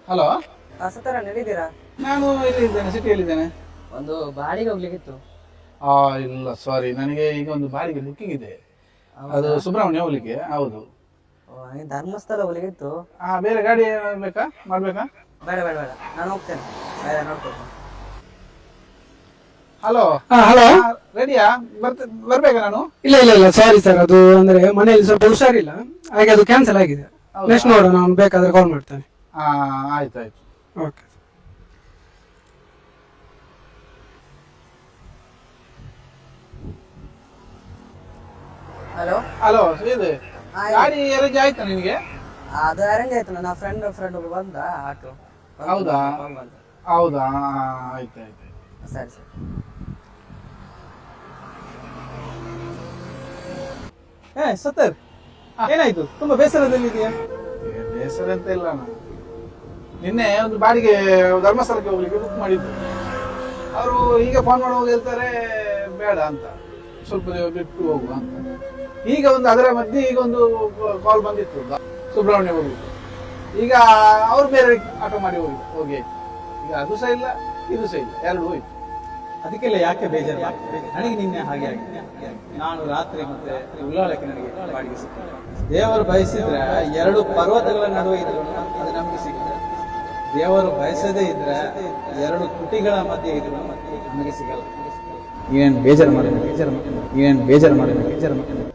Hello, ಸತರ ನಡೀತೀರಾ? ನಾನು ಇಲ್ಲಿದ್ದೇನೆ, ಸಿಟಿಯಲ್ಲಿದ್ದೇನೆ. ಒಂದು ಬಾಡಿಗೆ ಹೋಗ್ಲಿಕ್ಕಿತ್ತು. ಇಲ್ಲ ಸಾರಿ, ನನಗೆ ಈಗ ಒಂದು ಬಾಡಿಗೆ ಬುಕ್ಕಿಂಗ್ ಇದೆ. ಅದು ಸುಬ್ರಹ್ಮಣ್ಯ ಹೋಗ್ಲಿಕ್ಕೆ. ಹೌದು. ಧರ್ಮಸ್ಥಳ ಹೋಗ್ಲಿಕ್ಕಿತ್ತು. ಬೇರೆ ಗಾಡಿ ಬೇಕಾ, ಮಾಡ್ಬೇಕಾ? ಬೇಡ ಬೇಡ ಬೇಡ, ನಾನು ಹೋಗ್ತೇನೆ, ಬೇರೆ ನೋಡ್ಕೊಳ್ತೀನಿ. Hello hello, ರೆಡಿಯಾ? ಬರ್ಬೇಕಾ ನಾನು? ಇಲ್ಲ ಇಲ್ಲ ಇಲ್ಲ, ಸಾರಿ ಸರ್, ಅದು ಅಂದ್ರೆ ಮನೆಯಲ್ಲಿ ಸ್ವಲ್ಪ ಹುಷಾರಿಲ್ಲ, ಹಾಗೆ ಅದು ಕ್ಯಾನ್ಸಲ್ ಆಗಿದೆ. ನೆಕ್ಸ್ಟ್ ನೋಡೋಣ, ನಾನು ಬೇಕಾದ್ರೆ ಕಾಲ್ ಮಾಡ್ತೇನೆ. ಆಯ್ತು ಆಯ್ತು. ಓಕೆ. ಹಲೋ ಹಲೋ, ಇದು ಗಾಡಿ ಅರೇಂಜ್ ಆಯ್ತಾ ನಿನಗೆ? ಅದು ಅರೇಂಜ್ ಆಯ್ತು. ನನ್ನ ಫ್ರೆಂಡ್ ಒಬ್ಬ ಬಂದ, ಆಟೋ. ಹೌದಾ? ಹೌದಾ, ಆಯ್ತು ಆಯ್ತು. ಸರಿ ಸರಿ. ಸತ್ತರ್, ಏನಾಯ್ತು? ತುಂಬಾ ಬೇಸರದಲ್ಲಿದೆಯಾ? ಬೇಸರ ಅಂತ ಇಲ್ಲ, ನಾನು ನಿನ್ನೆ ಒಂದು ಬಾಡಿಗೆ ಧರ್ಮಸ್ಥಳಕ್ಕೆ ಹೋಗ್ಲಿಕ್ಕೆ ಬುಕ್ ಮಾಡಿದ್ದು. ಅವರು ಈಗ ಫೋನ್ ಮಾಡುವಾಗ ಹೇಳ್ತಾರೆ ಬೇಡ ಅಂತ, ಸ್ವಲ್ಪ ದಿನ ಬಿಟ್ಟು ಹೋಗುವ ಅಂತ. ಈಗ ಒಂದು ಅದರ ಮಧ್ಯೆ ಈಗ ಒಂದು ಕಾಲ್ ಬಂದಿತ್ತು ಸುಬ್ರಹ್ಮಣ್ಯ ಹೋಗ್ಲಿಕ್ಕೆ. ಈಗ ಅವ್ರು ಬೇರೆ ಆಟೋ ಮಾಡಿ ಹೋಗಿ ಈಗ ಅದು ಸಹ ಇಲ್ಲ, ಇದು ಸಹ ಇಲ್ಲ, ಎರಡು ಹೋಯ್ತು. ಅದಕ್ಕೆಲ್ಲ ಯಾಕೆ ಬೇಜಾರು? ನನಗೆ ನಿನ್ನೆ ಹಾಗೆ ಆಗಿದೆ. ನಾನು ರಾತ್ರಿ ಮತ್ತೆ ಉಳ್ಳಾಳಕ್ಕೆ ನನಗೆ ಬಾಡಿಗೆ ಸಿಕ್ಕ. ದೇವರು ಬಯಸಿದ್ರೆ ಎರಡು ಪರ್ವತಗಳ ನಡುವೆ ಇದ್ರು ಅದು ನಮ್ಗೆ ಸಿಗ್ತದೆ. ದೇವರು ಬಯಸದೇ ಇದ್ರೆ ಎರಡು ತುಟಿಗಳ ಮಧ್ಯೆ ಇದ್ರು ನಮಗೆ ಸಿಗಲ್ಲ. ಏನ್ ಬೇಜಾರು ಮಾಡಿದ್ರೆ ಬೇಜಾರು ಮಾಡಿದ್ರೆ